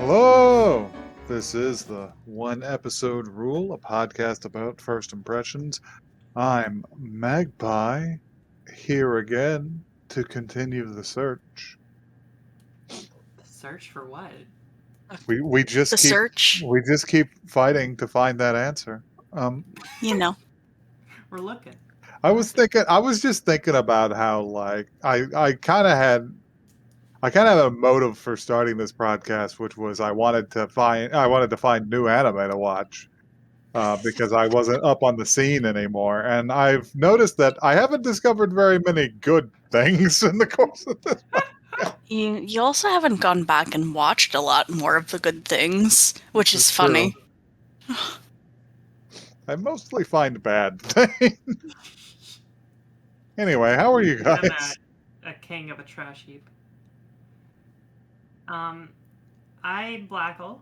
Hello! This is the One Episode Rule, a podcast about first impressions. I'm Magpie, here again to continue the search. The search for what? We just The keep search, fighting to find that answer. you know. We're looking. I was just thinking about how I kind of had a motive for starting this podcast, which was I wanted to find new anime to watch. Because I wasn't up on the scene anymore. And I've noticed that I haven't discovered very many good things in the course of this. You also haven't gone back and watched a lot more of the good things, which is funny. I mostly find bad things. Anyway, how are you guys? I'm a king of a trash heap. I blackle,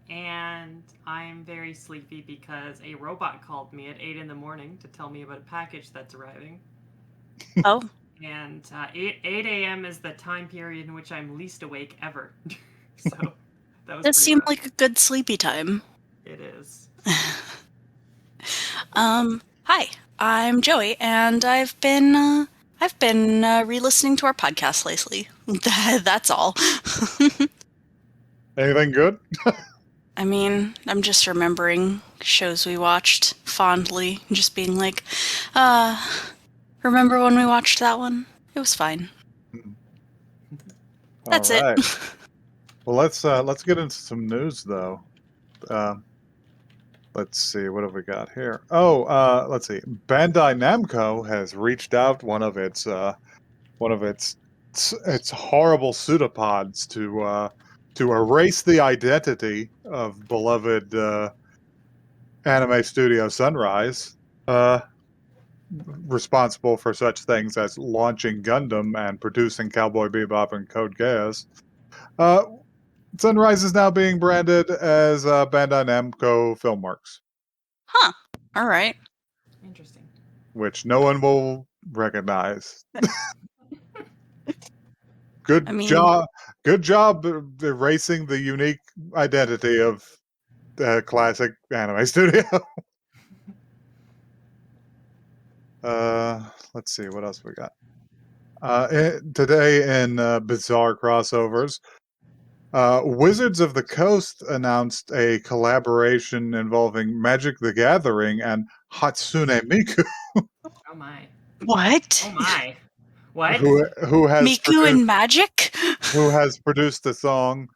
and I'm very sleepy because a robot called me at 8 in the morning to tell me about a package that's arriving. Oh. And 8 a.m. is the time period in which I'm least awake ever. So that was seemed rough. like a good sleepy time. It is. Hi, I'm Joey, and I've been re-listening to our podcast lately. That's all. Anything good? I mean, I'm just remembering shows we watched fondly, just being like, remember when we watched that one? It was fine. That's All right. it. Well, let's get into some news though. Let's see, what have we got here? Oh, let's see. Bandai Namco has reached out one of its horrible pseudopods to erase the identity of beloved anime studio Sunrise, responsible for such things as launching Gundam and producing Cowboy Bebop and Code Geass. Sunrise is now being branded as Bandai Namco Filmworks. Huh. All right. Interesting. Which no one will recognize. Good job erasing the unique identity of the classic anime studio. Let's see, what else we got? Today in bizarre crossovers, Wizards of the Coast announced a collaboration involving Magic the Gathering and Hatsune Miku. Oh my. What? Oh my. What? Who has Miku and Magic? Who has produced a song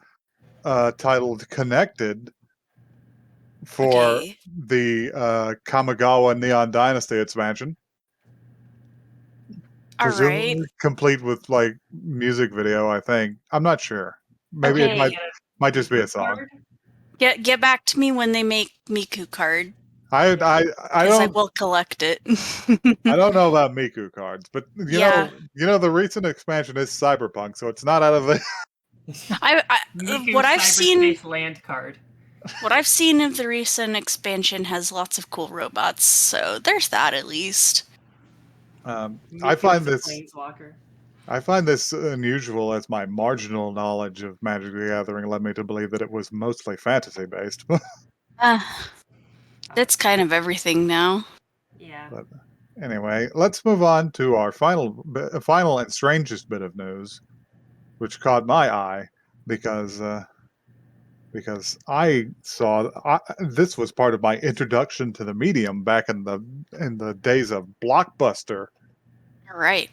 titled "Connected" for the Kamigawa Neon Dynasty expansion. Presumably complete with like music video, I think. I'm not sure. Maybe it might just be a song. Get back to me when they make Miku card. I will collect it. I don't know about Miku cards, but you know the recent expansion is Cyberpunk, so it's not out of the. What I've seen land card. What I've seen of the recent expansion has lots of cool robots, so there's that at least. I find this unusual, as my marginal knowledge of Magic the Gathering led me to believe that it was mostly fantasy based. That's kind of everything now. Yeah. But anyway, let's move on to our final and strangest bit of news, which caught my eye because I saw this was part of my introduction to the medium back in the days of Blockbuster. All right.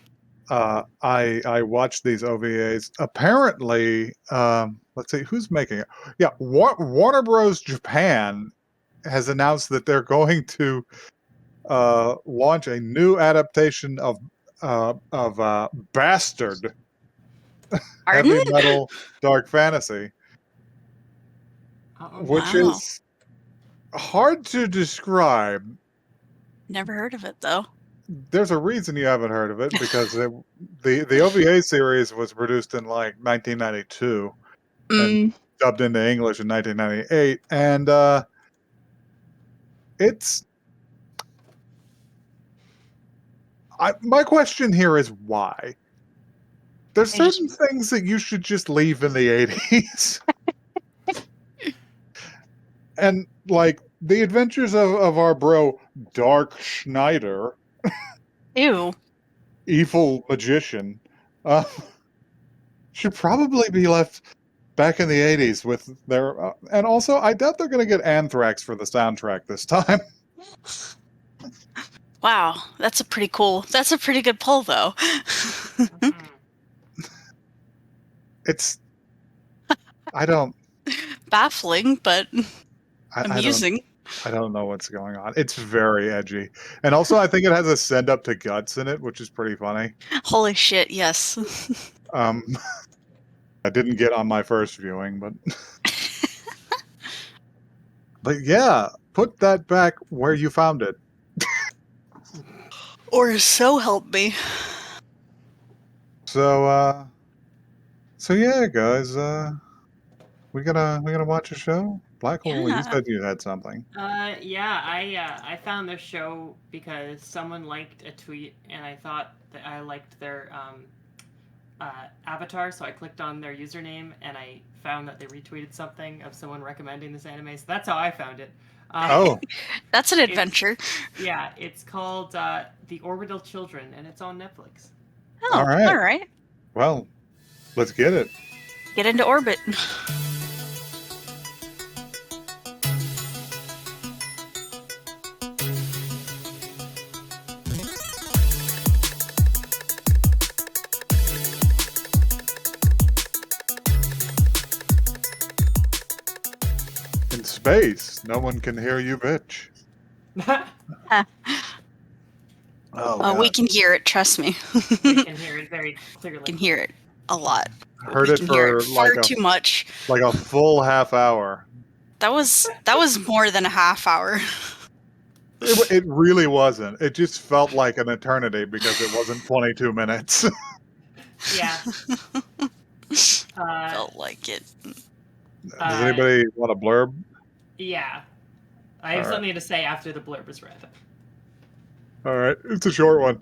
I watched these OVAs. Apparently, let's see who's making it. Yeah, Warner Bros. Japan has announced that they're going to launch a new adaptation of Bastard, heavy metal dark fantasy, which is hard to describe. Never heard of it though. There's a reason you haven't heard of it, because the OVA series was produced in like 1992 and dubbed into English in 1998, and my question here is why? There's certain things that you should just leave in the 80s. And like the adventures of our bro Dark Schneider, Ew. evil magician, uh, should probably be left back in the 80s with their. And also, I doubt they're going to get Anthrax for the soundtrack this time. Wow, that's a pretty good pull, though. Mhm. It's. I don't. Baffling, but I don't. amusing. I don't know what's going on. It's very edgy, and also I think it has a send up to Guts in it, which is pretty funny. Holy shit, yes. Um, I didn't get on my first viewing, but yeah, put that back where you found it. Or so help me. So yeah, guys, we gotta watch a show. Black Hole, you Yeah. said you had something. Yeah, I found the show because someone liked a tweet, and I thought that I liked their avatar, so I clicked on their username, and I found that they retweeted something of someone recommending this anime. So that's how I found it. Oh, That's an adventure. Yeah, it's called The Orbital Children, and it's on Netflix. Oh, all right. all right. Well, let's get it. Get into orbit. In space, no one can hear you, bitch. Oh, We God. can hear it, trust me. You can hear it very clearly. can hear it a lot. Heard We it can hear for it far too much. like a full half hour. That was more than a half hour. It really wasn't. It just felt like an eternity because it wasn't 22 minutes. Yeah. Felt like it. Does anybody want a blurb? Yeah. I have All right. something to say after the blurb is read. All right, it's a short one.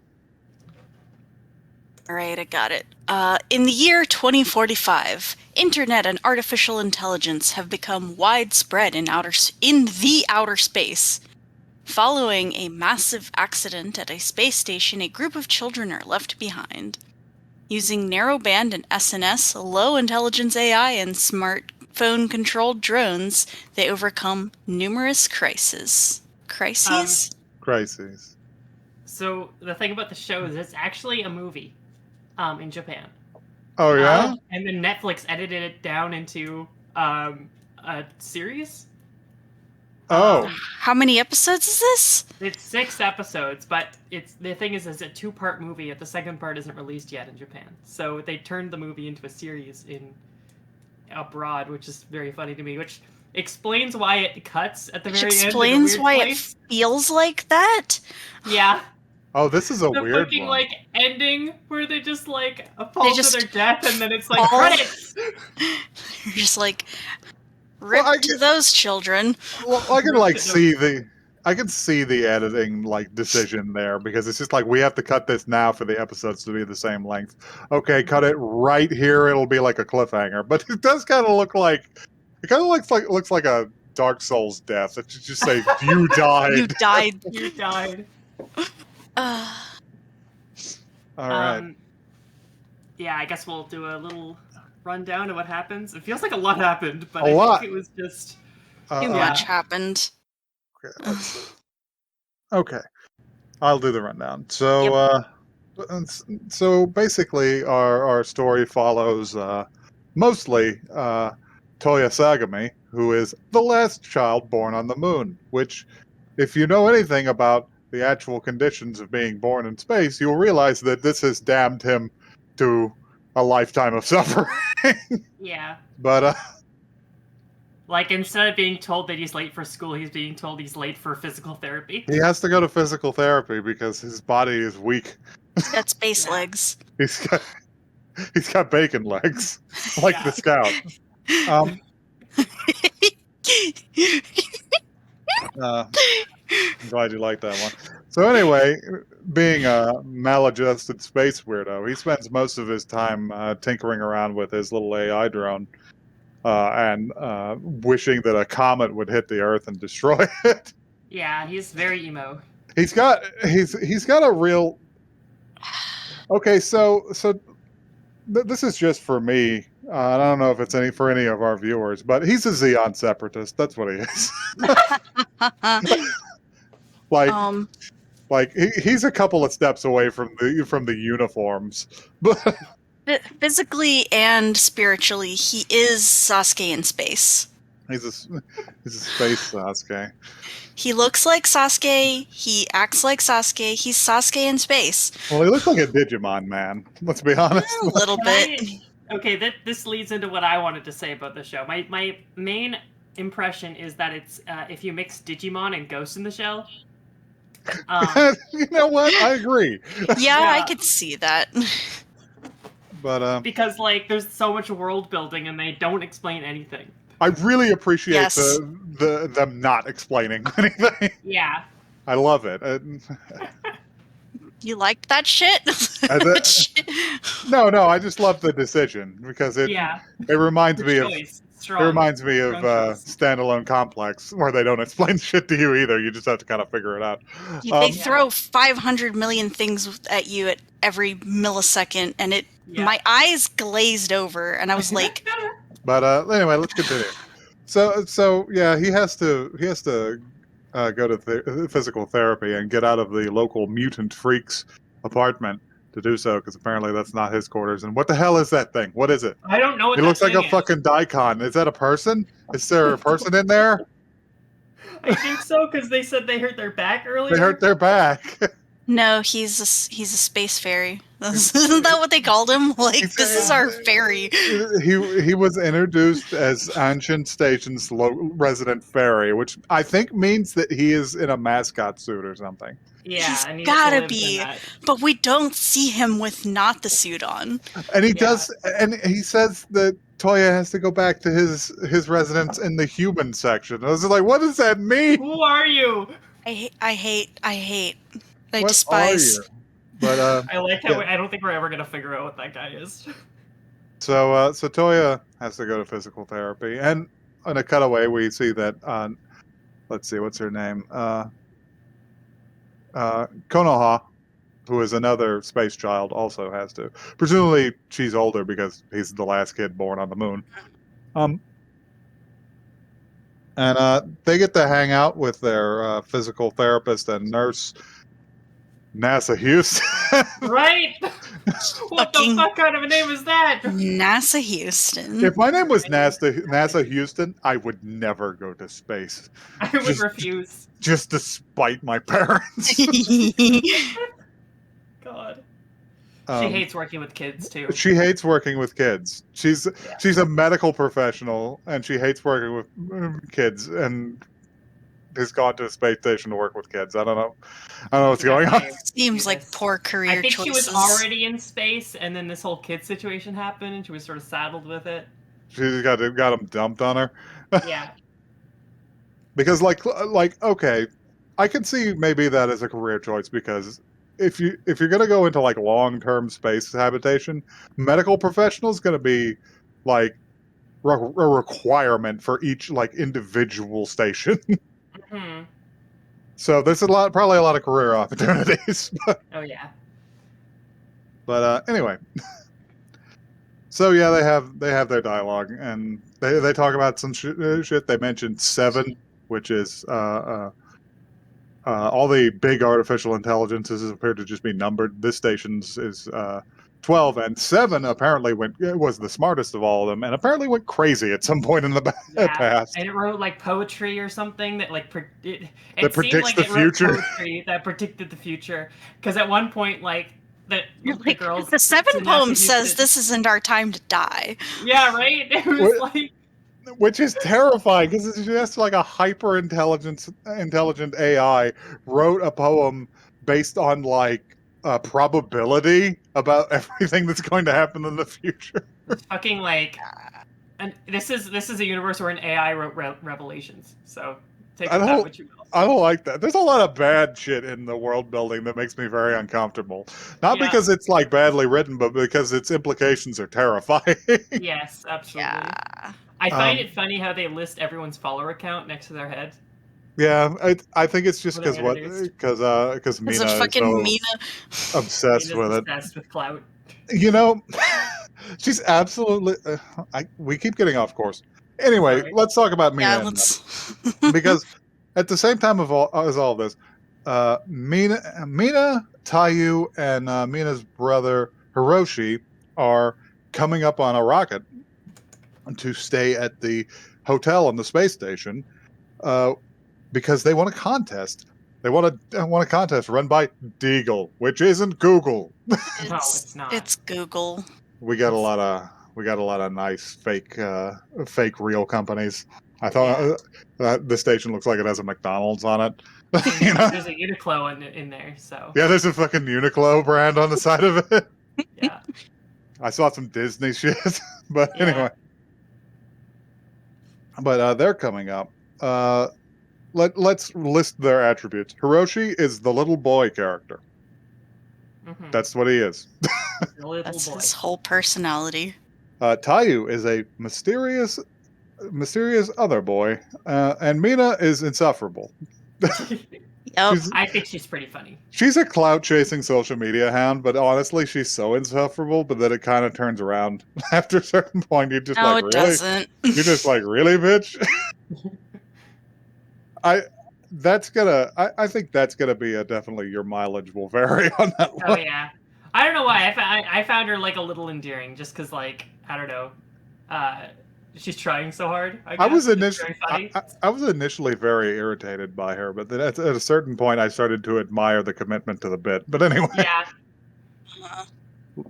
All right, I got it. In the year 2045, internet and artificial intelligence have become widespread in the outer space. Following a massive accident at a space station, a group of children are left behind. Using narrowband and SNS, low-intelligence AI, and smartphone-controlled drones, they overcome numerous crises. Crises? Crises. So the thing about the show is it's actually a movie in Japan. Oh yeah. And then Netflix edited it down into a series. Oh. How many episodes is this? It's 6 episodes, but the thing is it's a 2-part movie. The second part isn't released yet in Japan, so they turned the movie into a series abroad, which is very funny to me. Which explains why it cuts at the very end. Explains why it feels like that. Yeah. Oh, this is a The weird fucking one. like ending where they just like fall to their death, and then it's like fall. credits. You're just like rip to those children. Well, I can like see the editing like decision there because it's just like we have to cut this now for the episodes to be the same length. Okay, cut it right here. It'll be like a cliffhanger, but it does kind of look like looks like a Dark Souls death. It should just say you died. You died. You died. All right. Yeah, I guess we'll do a little rundown of what happens. It feels like a lot happened, but A lot. think it was just Too much happened. Okay, okay, I'll do the rundown. So, so basically, our story follows mostly Toya Sagami, who is the last child born on the moon. Which, if you know anything about the actual conditions of being born in space, you'll realize that this has damned him to a lifetime of suffering. Yeah. But like instead of being told that he's late for school, he's being told he's late for physical therapy. he has to go to physical therapy because his body is weak. He's got space legs. He's got bacon legs, like the scout. I'm glad you like that one. So anyway, being a maladjusted space weirdo, he spends most of his time tinkering around with his little AI drone. and wishing that a comet would hit the Earth and destroy it. Yeah, he's very emo. He's got a real. Okay, so this is just for me. I don't know if it's for any of our viewers, but he's a Xeon separatist. That's what he is. like um, like he's a couple of steps away from the uniforms, but physically and spiritually, he is Sasuke in space. he's a space Sasuke. He looks like Sasuke. He acts like Sasuke. He's Sasuke in space. Well, he looks like a Digimon man. Let's be honest. A little bit. Okay, this leads into what I wanted to say about the show. My main impression is that it's if you mix Digimon and Ghost in the Shell. You know what? I agree. Yeah, Yeah. I could see that. But because like there's so much world building and they don't explain anything. I really appreciate Yes. them not explaining anything. Yeah. I love it. You liked that shit? No, I just love the decision because it reminds me of Strong. it reminds me of Strong choice. Standalone Complex, where they don't explain shit to you either. You just have to kind of figure it out. They throw 500 million things at you at every millisecond, and my eyes glazed over, and I was like, But anyway, let's continue. So yeah, he has to go to physical therapy and get out of the local mutant freak's apartment to do so, because apparently that's not his quarters. And what the hell is that thing? What is it? I don't know what It that looks like thing a is. fucking daikon. Is that a person? Is there a person in there? I think so, because they said they hurt their back earlier. They hurt their back. no, he's a space fairy. Isn't that what they called him? Like, this is our fairy. He was introduced as Ancient Station's resident fairy, which I think means that he is in a mascot suit or something. Yeah, He's and he gotta lives in be, that. but we don't see him with not the suit on. And he does, and he says that Toya has to go back to his residence in the human section. I was like, what does that mean? Who are you? I hate. I What despise. are you? But I like how I don't think we're ever gonna figure out what that guy is. so Toya has to go to physical therapy, and in a cutaway we see that let's see, what's her name? Konoha, who is another space child, also has to. Presumably she's older because he's the last kid born on the moon. And they get to hang out with their physical therapist and nurse, NASA Houston. Right? What the fuck kind of a name is that? NASA Houston. If my name was NASA Houston, I would never go to space. I would refuse. Just to spite my parents. God. She hates working with kids too. She hates working with kids. She's a medical professional, and she hates working with kids, and has gone to a space station to work with kids. I don't know what's going on. Seems like poor career I think choices. she was already in space, and then this whole kid situation happened, and she was sort of saddled with it. She just got them dumped on her. Yeah. Because like okay, I can see maybe that as a career choice, because if you're gonna go into like long-term space habitation, medical professional is gonna be like a requirement for each like individual station. Mm-hmm. So there's probably a lot of career opportunities. Oh yeah. But anyway, so yeah, they have their dialogue, and they talk about some shit. They mentioned 7, which is all the big artificial intelligences appear to just be numbered. This station's is 12, and 7 apparently was the smartest of all of them, and apparently went crazy at some point in the past. And it wrote like poetry or something that like it predicts like the it wrote future. poetry that predicted the future. Because at one point, like the girls, the 7 poem used says it. This isn't our time to die. Yeah, right. It was like. Which is terrifying, because it's just like a intelligent AI wrote a poem based on like probability about everything that's going to happen in the future. Fucking like, and this is a universe where an AI wrote Revelations. So take that what you will. I don't like that. There's a lot of bad shit in the world building that makes me very uncomfortable. Not because it's like badly written, but because its implications are terrifying. Yes, absolutely. Yeah. I find it funny how they list everyone's follower account next to their head. Yeah, I think it's just When they're because Is Mina it is fucking so Mina? obsessed Mina's with it. obsessed with clout. You know, she's absolutely. We keep getting off course. Anyway, Sorry. let's talk about Mina Yeah, and Mina. let's. Because at the same time of all this, Mina, Tayu, and Mina's brother Hiroshi are coming up on a rocket to stay at the hotel on the space station because they want a contest. They want a contest run by Deagle, which isn't Google. No, it's not. It's Google. We got a lot of nice fake real companies. I thought the station looks like it has a McDonald's on it. You know? There's a Uniqlo in there, so Yeah, there's a fucking Uniqlo brand on the side of it. yeah. I saw some Disney shit, but Yeah. anyway. But they're coming up. Let's list their attributes. Hiroshi is the little boy character. Mhm. That's what he is. The little That's boy. his whole personality. Tayu is a mysterious other boy, and Mina is insufferable. Yep. I think she's pretty funny. She's a clout chasing social media hound, but honestly, she's so insufferable. But then it kind of turns around after a certain point. You're just No, like, it really? doesn't. You're just like, really, bitch? I think that's gonna be definitely your mileage will vary on that one. Oh yeah. I don't know why. I found her like a little endearing, just because like I don't know, she's trying so hard. I guess. I was initially very irritated by her, but then at a certain point, I started to admire the commitment to the bit. But anyway, Yeah.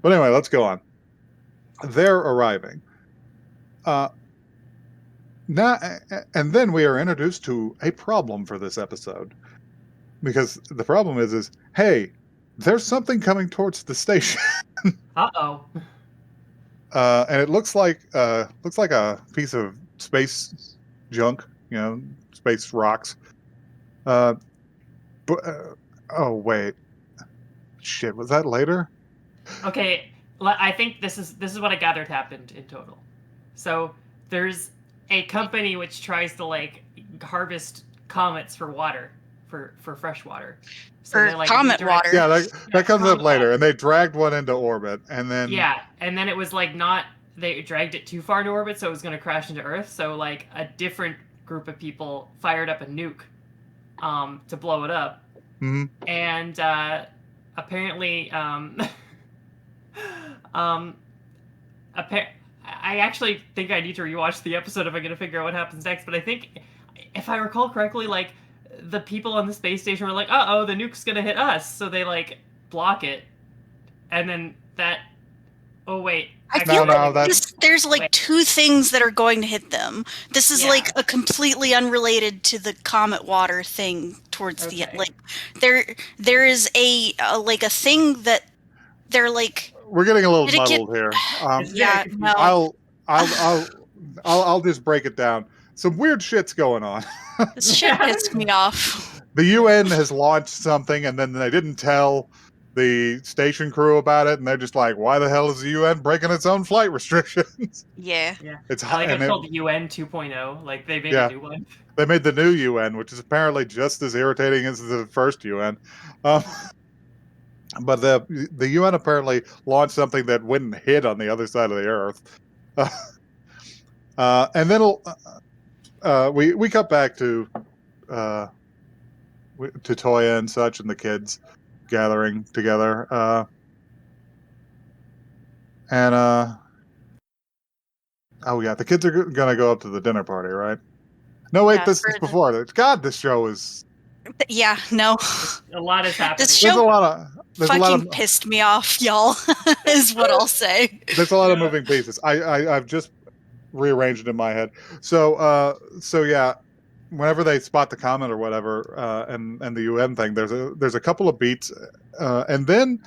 Let's go on. They're arriving. Now, and then we are introduced to a problem for this episode, because the problem is hey, there's something coming towards the station. Uh-oh. And it looks like a piece of space junk, space rocks. But oh wait, shit, was that later? Okay, I think this is what I gathered happened in total. So there's a company which tries to like harvest comets for water, for fresh water. So For they, like, comet redirect- water. Yeah, that comes up comet later, water. and they dragged one into orbit, and then Yeah, and then it was like not they dragged it too far into orbit, so it was going to crash into Earth. So like a different group of people fired up a nuke, to blow it up, and apparently, I actually think I need to rewatch the episode if I'm going to figure out what happens next. But I think, if I recall correctly, like the people on the space station were like, "Uh-oh, the nuke's going to hit us," so they like block it, and then that. Oh wait. I feel like that's... there's like two things that are going to hit them. This is like a completely unrelated to the comet water thing towards the end. Like there is a like a thing that they're like. We're getting a little muddled here. Yeah, no. I'll just break it down. Some weird shit's going on. This shit pissed me off. The UN has launched something, and then they didn't tell the station crew about it, and they're just like, "Why the hell is the UN breaking its own flight restrictions?" Yeah. It's high. Like, it's called UN 2.0. Like they made a new one. They made the new UN, which is apparently just as irritating as the first UN. But the UN apparently launched something that wouldn't hit on the other side of the Earth. And then we cut back to Toya and such, and the kids gathering together. The kids are gonna go up to the dinner party, right? No, wait, this is before. God, this show is. Yeah, no. A lot is happening. This show fucking pissed me off, y'all. Is what I'll say. There's a lot of moving pieces. I've just rearranged it in my head. So yeah, whenever they spot the comet or whatever, and the UN thing, there's a couple of beats, and then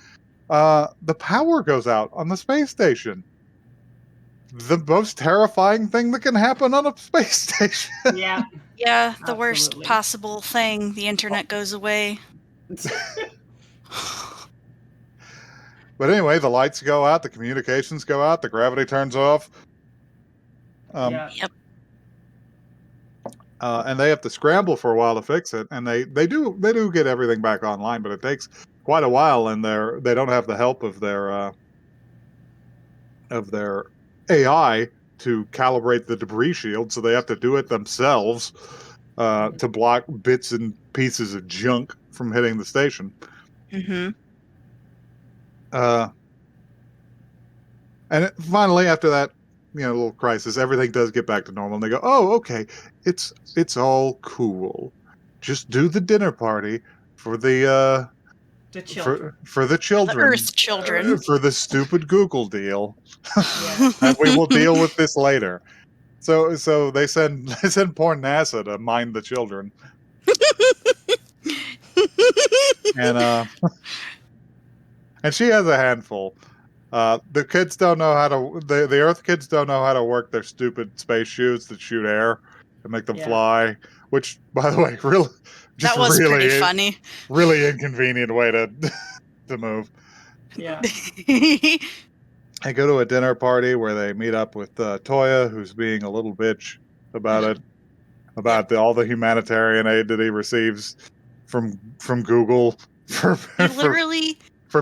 the power goes out on the space station. The most terrifying thing that can happen on a space station. Yeah. Yeah, the worst possible thing. The internet goes away. But anyway, the lights go out, the communications go out, the gravity turns off. Yep. and they have to scramble for a while to fix it. And they do get everything back online, but it takes quite a while, and they don't have the help of their AI to calibrate the debris shield, so they have to do it themselves to block bits and pieces of junk from hitting the station. Mm-hmm. And finally, after that, little crisis, everything does get back to normal, and they go, "Oh, okay, it's all cool. Just do the dinner party for the children. for the children, The Earth children. for the stupid Google deal, Yeah. and we will deal with this later." So they send poor NASA to mind the children, and and she has a handful. The kids don't know how to. The Earth kids don't know how to work their stupid space shoes that shoot air and make them fly. Which, by the way, really, just that was really pretty funny. Really inconvenient way to to move. Yeah. They go to a dinner party where they meet up with Toya, who's being a little bitch about it, about all the humanitarian aid that he receives from Google for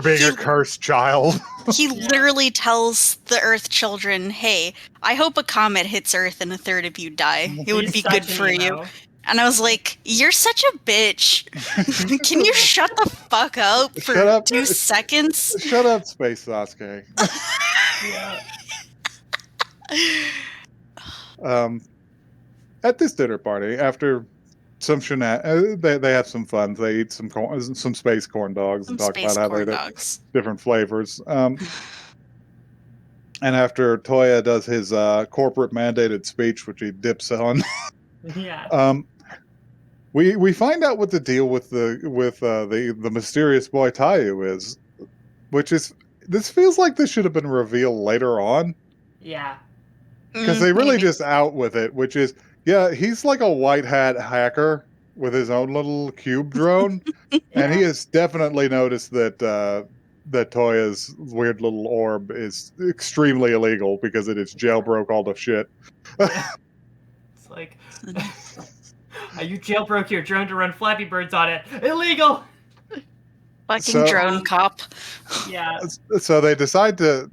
being a cursed child. He literally tells the Earth children, "Hey, I hope a comet hits Earth and a third of you die. It would be good for you." And I was like, "You're such a bitch. Can you shut the fuck up for 2 seconds?" Shut up, Space Sasuke. At this dinner party, after some they have some fun. They eat some space corn dogs and talk about how they do different flavors. And after Toya does his corporate mandated speech, which he dips on, we find out what the deal with the mysterious boy Tayu is, which is, this feels like this should have been revealed later on. Yeah. Because they really just out with it, which is, he's like a white hat hacker with his own little cube drone, and he has definitely noticed that that Toya's weird little orb is extremely illegal because it is jailbroke all the shit. It's like, you jailbroke your drone to run Flappy Birds on it. Illegal. Fucking drone cop. Yeah. So they decide to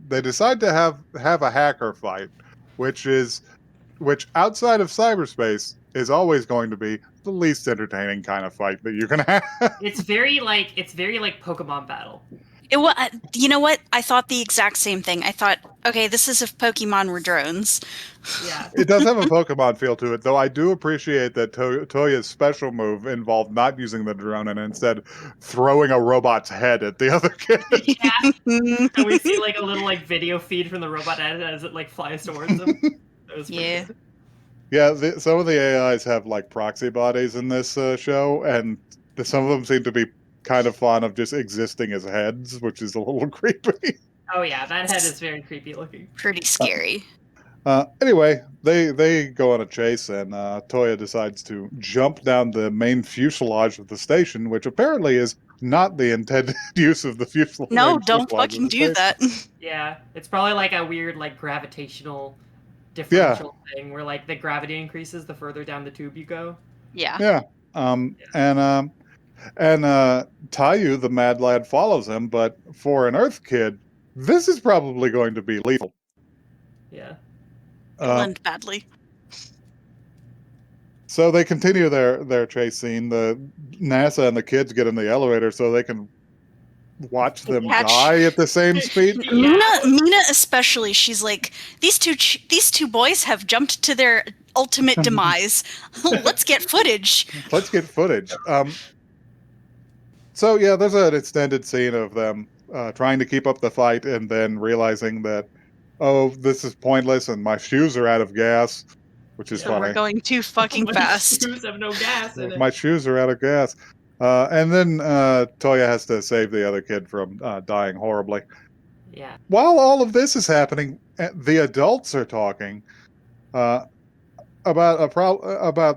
have a hacker fight, which outside of cyberspace is always going to be the least entertaining kind of fight that you can have. It's very like Pokemon battle. You know what? I thought the exact same thing. I thought, okay, this is if Pokemon were drones. Yeah. It does have a Pokemon feel to it, though I do appreciate that Toya's special move involved not using the drone and instead throwing a robot's head at the other kid. Yeah. And we see like a little video feed from the robot head as it flies towards him. That was pretty good. Yeah, some of the AIs have proxy bodies in this show, and some of them seem to be kind of fond of just existing as heads, which is a little creepy. Oh yeah, that head is very creepy looking. Pretty scary. Anyway, they go on a chase, and Toya decides to jump down the main fuselage of the station, which apparently is not the intended use of the fuselage. No, don't fucking do that. Yeah, it's probably a weird gravitational differential thing where the gravity increases the further down the tube you go. Yeah. And Tayu, the mad lad, follows him, but for an Earth kid, this is probably going to be lethal. Yeah. It'll end badly. So they continue their chase scene. The NASA and the kids get in the elevator so they can watch them die at the same speed. Mina especially, she's like, these two boys have jumped to their ultimate demise. Let's get footage. So yeah, there's an extended scene of them trying to keep up the fight and then realizing that, oh, this is pointless and my shoes are out of gas, which is funny. We're going too fucking fast. My shoes have no gas in it. My shoes are out of gas. And then Toya has to save the other kid from dying horribly. Yeah. While all of this is happening, the adults are talking about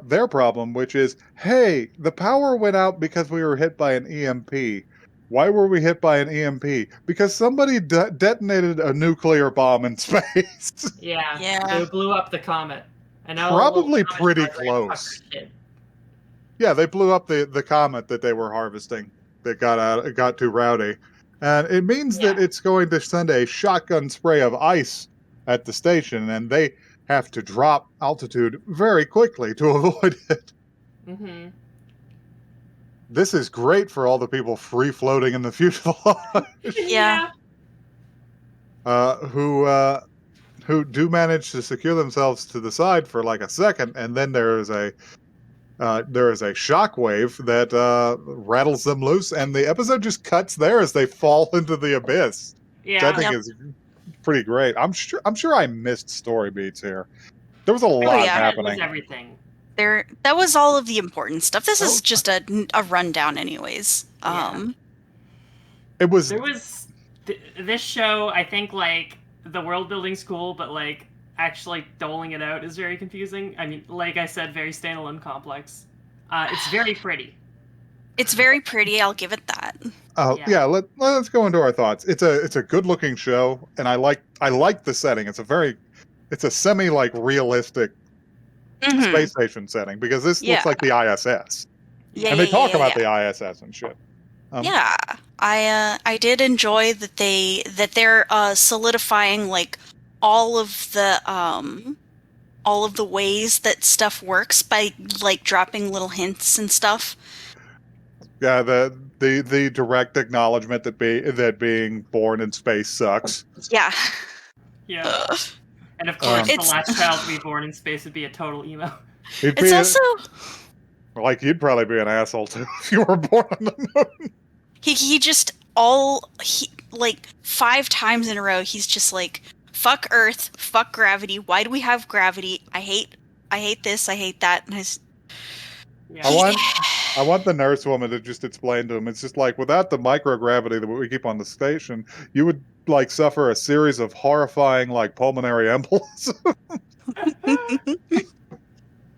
their problem, which is, hey, the power went out because we were hit by an EMP. Why were we hit by an EMP? Because somebody detonated a nuclear bomb in space. Yeah. They blew up the comet. I know. a little Probably comet pretty was like, fuck close. this shit. Yeah, they blew up the comet that they were harvesting that got too rowdy. And it means that Yeah. it's going to send a shotgun spray of ice at the station, and they have to drop altitude very quickly to avoid it. Mm-hmm. This is great for all the people free floating in the fuselage, Yeah. Yeah. uh, who uh, who do manage to secure themselves to the side for like a second, and then there is a shockwave that rattles them loose, and the episode just cuts there as they fall into the abyss, which I Yeah. think Yep. is pretty great. I'm sure I missed story beats here. There was a Oh, lot yeah. That was happening. everything. That was all of the important stuff. This Oh, is just a rundown, anyways. Yeah. it was There was this show. I think like the world building's cool, but like actually doling it out is very confusing. I mean, like I said, very standalone complex. It's very pretty. It's very pretty. I'll give it that. yeah. Let's go into our thoughts. It's a good looking show, and I like the setting. It's a semi like realistic Mhm. space station setting, because this looks Yeah. like the ISS, Yeah, and they talk yeah, about yeah. the ISS and shit. Yeah, I did enjoy that they're solidifying like all of the ways that stuff works by like dropping little hints and stuff. Yeah, the direct acknowledgement that being born in space sucks. Yeah. Yeah. And of course, the It's- last child to be born in space would be a total emo. It'd It's be also like you'd probably be an asshole too if you were born on the moon. he just like 5 times in a row he's just like fuck Earth, fuck gravity. Why do we have gravity? I hate this, I hate that. And Yeah. I want the nurse woman to just explain to him. It's just like, without the microgravity that we keep on the station, you would like suffer a series of horrifying like pulmonary embolism.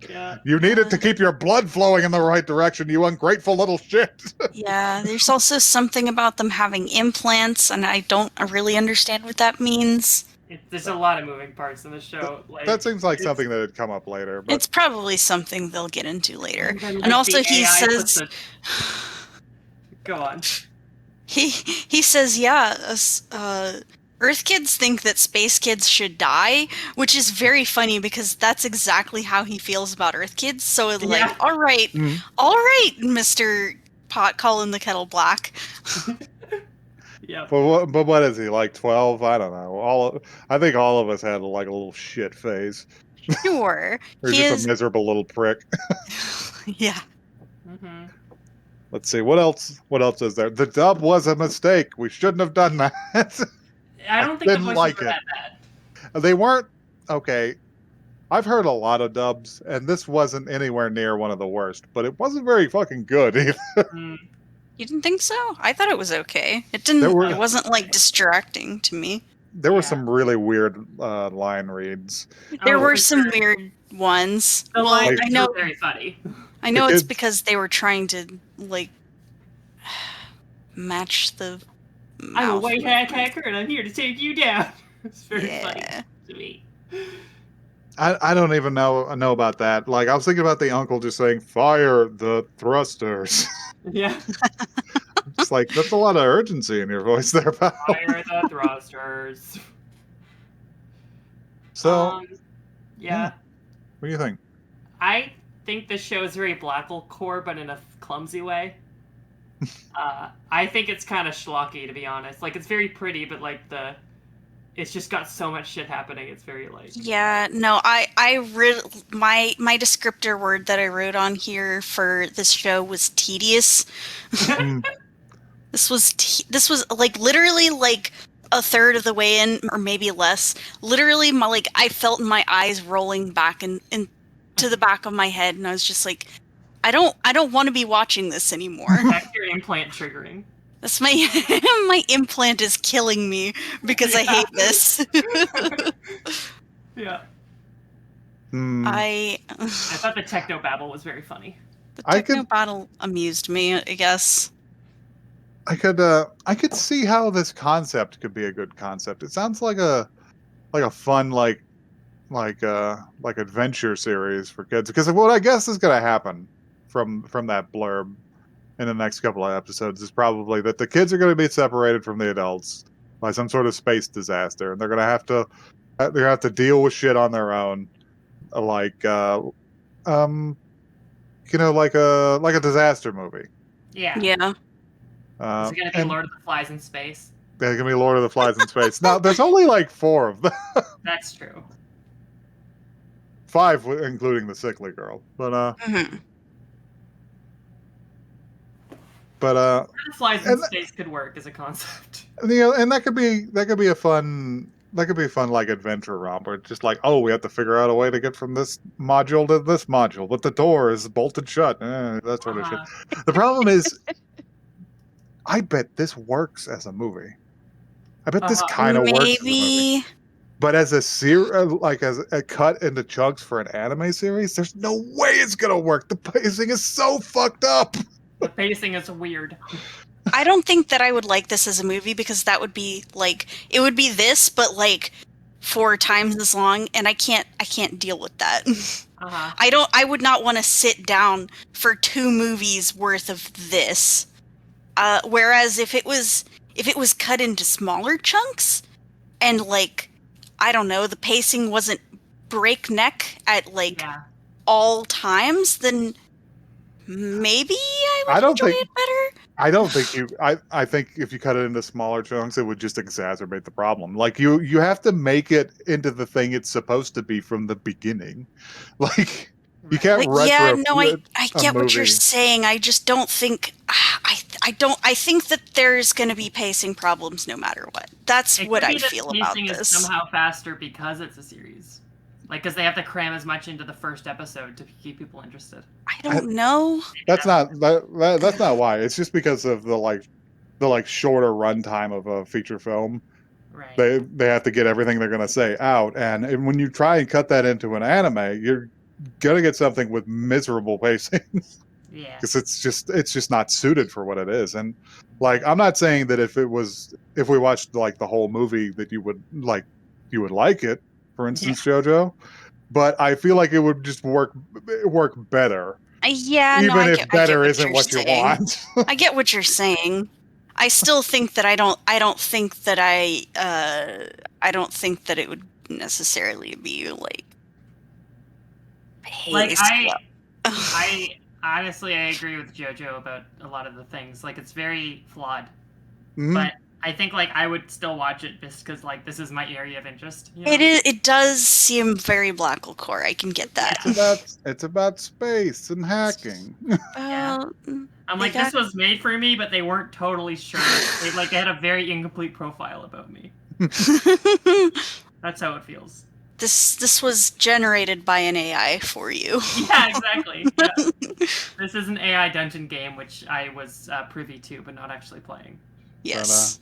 Yeah. You need it to keep your blood flowing in the right direction, you ungrateful little shit. Yeah, there's also something about them having implants, and I don't really understand what that means. There's a lot of moving parts in the show. Like That seems like it's- something that had come up later. But It's probably something they'll get into later. And then, And like, also the he AI says puts Go on. he says, yeah, Earth kids think that space kids should die, which is very funny because that's exactly how he feels about Earth kids. So like, Yeah. all right, Mr. Pot calling the kettle black. Yeah. but what is he, like 12? I don't know. I think all of us had like a little shit phase. Sure. Or He just is a miserable little prick. yeah. Mm-hmm. Let's see, what else is there? The dub was a mistake. We shouldn't have done that. I don't think the didn't voices like were it. that bad. They weren't okay. I've heard a lot of dubs, and this wasn't anywhere near one of the worst, but it wasn't very fucking good either. Mm. You didn't think so? I thought it was okay. It didn't. There were- It wasn't like distracting to me. There were Yeah. some really weird line reads. There Oh, were for some sure. weird ones. The Well, lines I were know. very funny. I know The it's kids- because they were trying to like match the. I'm a mouth. white hat hacker and I'm here to take you down. It's very funny Yeah. to me. I don't even know about that. Like, I was thinking about the uncle just saying, "Fire the thrusters." Yeah. It's like, that's a lot of urgency in your voice there, pal. Fire the thrusters. So, Yeah. what do you think? I think this show is very Blackle-core, but in a clumsy way. I think it's kind of schlocky, to be honest. Like, it's very pretty, but like it's just got so much shit happening. It's very like. Yeah, no, my descriptor word that I wrote on here for this show was tedious. Mm. This was like literally like a third of the way in, or maybe less. Literally, I felt my eyes rolling back and to the back of my head, and I was just like, I don't want to be watching this anymore. That's your implant triggering. That's my my implant is killing me because I hate this. Yeah. Hmm. I I thought the techno babble was very funny. the I techno could- battle amused me, I guess. I could see how this concept could be a good concept. It sounds like a fun, like, adventure series for kids, because what I guess is going to happen from that blurb in the next couple of episodes is probably that the kids are going to be separated from the adults by some sort of space disaster, and they're going to have to deal with shit on their own, like like a disaster movie. Yeah. Yeah. Is it going to be And Lord of the Flies in space? they're going to be Lord of the Flies in space. Now, there's only like 4 of them. That's true. 5, including the sickly girl. But Mhm. Lord of the Flies in and space could work as a concept. and that could be a fun like adventure romp, where it's just like, oh, we have to figure out a way to get from this module to this module, but the door is bolted shut. That sort of shit. The problem is, I bet this works as a movie. I bet this kind of works as a movie. Maybe. But as as a cut into chunks for an anime series, there's no way it's gonna work. The pacing is so fucked up. The pacing is weird. I don't think that I would like this as a movie, because that would be like, it would be this, but like 4 times as long, and I can't deal with that. I would not want to sit down for 2 movies worth of this. Whereas if it was cut into smaller chunks, and like, I don't know, the pacing wasn't breakneck at like all times, then maybe I would enjoy it better. I don't think you. I think if you cut it into smaller chunks, it would just exacerbate the problem. Like you have to make it into the thing it's supposed to be from the beginning. Like you can't. Like, yeah, no, I get what movie. you're saying. I just don't think. I think that there's going to be pacing problems no matter what. That's what I feel about this. Is somehow faster because it's a series. Like, because they have to cram as much into the first episode to keep people interested. I don't know. That's not why. It's just because of the shorter runtime of a feature film. Right. They have to get everything they're going to say out, and when you try and cut that into an anime, you're gonna get something with miserable pacing. Yeah. Because it's just not suited for what it is. And like, I'm not saying that if we watched like the whole movie that you would like it. For instance, JoJo, but I feel like it would just work better. Yeah, even no, if better isn't what you want. I get what you're saying. I still think that I don't think that it would necessarily be like. I honestly, I agree with JoJo about a lot of the things. Like, it's very flawed, but I think like I would still watch it just because like this is my area of interest. You know? It is. It does seem very Blackle Core. I can get that. It's about space and hacking. I'm like, this was made for me, but they weren't totally sure. They had a very incomplete profile about me. That's how it feels. This was generated by an AI for you. Yeah, exactly. Yeah. This is an AI dungeon game, which I was privy to, but not actually playing. Yes.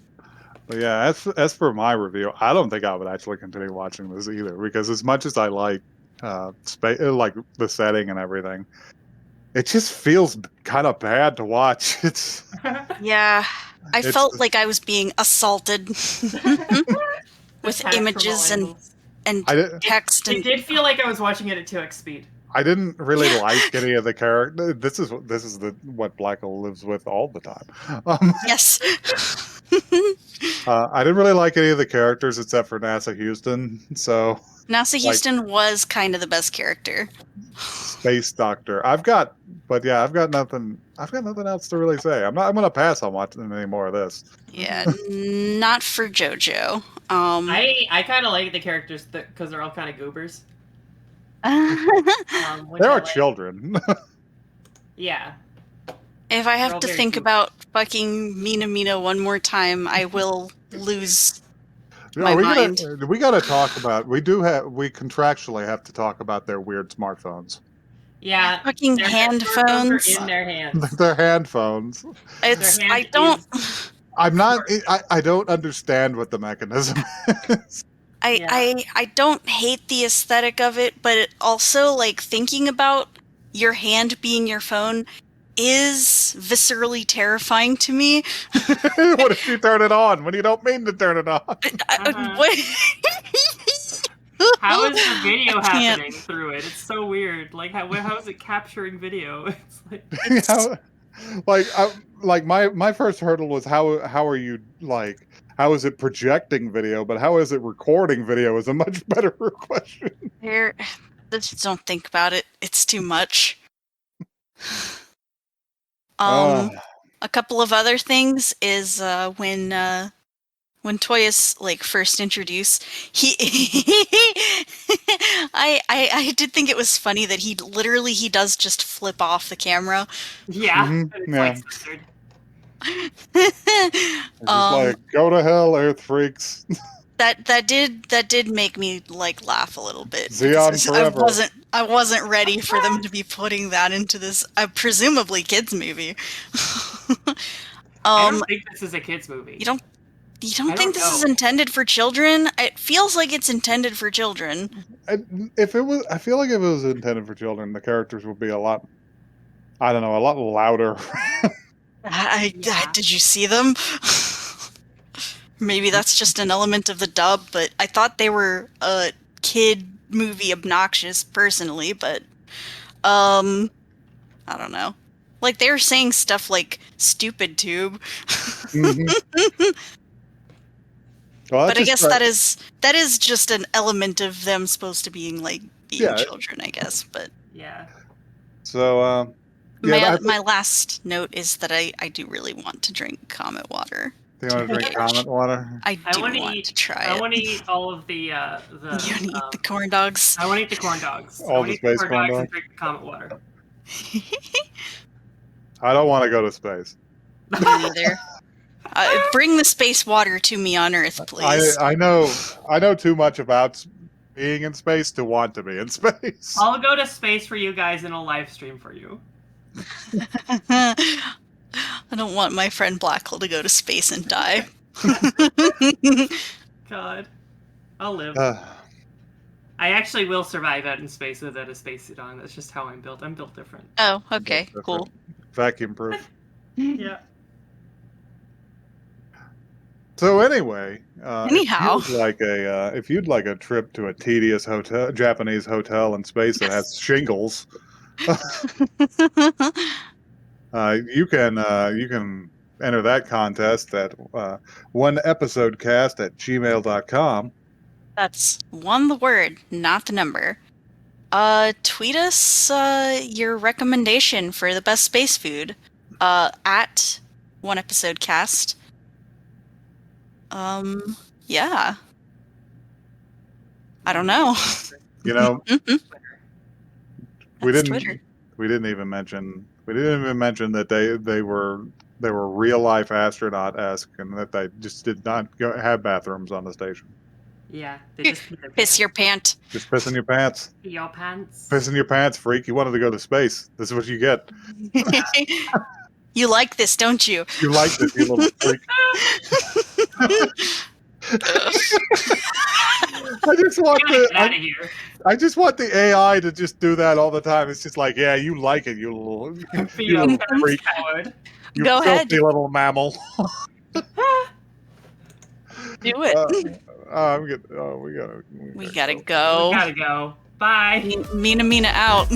But yeah, as for my review, I don't think I would actually continue watching this either, because as much as I like like the setting and everything, it just feels kind of bad to watch. Yeah, I felt like I was being assaulted with images and text. It did feel like I was watching it at 2x speed. I didn't really like any of the characters. This is what Blackle lives with all the time. Yes. I didn't really like any of the characters except for NASA Houston. So NASA Houston was kind of the best character. Space Doctor. I've got nothing else to really say. I'm going to pass on watching any more of this. Yeah, not for JoJo. I kind of like the characters because they're all kind of goobers. They are children. Yeah. If I have to think about fucking Mina one more time, I will lose my mind. We got to talk about. We contractually have to talk about their weird smartphones. Yeah. Fucking hand phones in their hands. Their hand phones. I don't understand what the mechanism is. I don't hate the aesthetic of it, but it also, like, thinking about your hand being your phone is viscerally terrifying to me. What if you turn it on when you don't mean to turn it on? How is the video I can't. happening through it? It's so weird. Like, how is it capturing video? It's like, It's- like my first hurdle was how are you like how is it projecting video, but how is it recording video is a much better question. Here, just don't think about it. It's too much. Uh, A couple of other things is when Toyas like first introduced, he I did think it was funny that he does just flip off the camera. yeah, Mhm, it's yeah. like censored. It's just like go to hell, Earth freaks. that did make me like laugh a little bit. Xeon because forever. I wasn't ready for them to be putting that into this presumably kids movie. I don't think this is a kids movie. You don't I think don't this is know. intended for children? It feels like it's intended for children. If it was, I feel like if it was intended for children, the characters would be a lot, I don't know, a lot louder. Yeah. Did you see them? Maybe that's just an element of the dub, but I thought they were a kid movie obnoxious personally, but I don't know. Like they were saying stuff like stupid tube. Mhm. Well, But I guess right. that is just an element of them supposed to being Yeah. children, I guess. But Yeah. So, yeah, my last note is that I do really want to drink Comet water. do you want to drink Comet water? I do want want to try I it. want to eat all of the You want to eat the corn dogs? I want to eat the corn dogs. All I want the to eat the space corn corn dogs and dogs? drink the Comet water. I don't want to go to space. Me neither. Bring the space water to me on Earth, please. I know too much about being in space to want to be in space. I'll go to space for you guys in a live stream for you. I don't want my friend Black Hole to go to space and die. God. I'll live. Uh, I actually will survive out in space without a spacesuit on. That's just how I'm built. I'm built different. Oh, okay, cool. Vacuum proof. Yeah. So anyway, Anyhow. if you'd like a trip to a tedious Japanese hotel in space that has shingles, you can enter that contest at oneepisodecast@gmail.com. That's the word, not the number. Tweet us your recommendation for the best space food at oneepisodecast. Yeah. I don't know. You know, we That's didn't Twitter. we didn't even mention that they were real life astronaut-esque and that they just did not have bathrooms on the station. Yeah. They just Piss your pant. Just piss in your pants. Your pants. Piss in your pants, freak. You wanted to go to space. This is what you get. You like this, don't you? You like this, you little freak. I just want the AI to just do that all the time. It's just like, yeah, you like it, you little freak. Coward. You Go ahead. filthy little mammal. Do it. We gotta We gotta go. We gotta go. Bye. Mina out.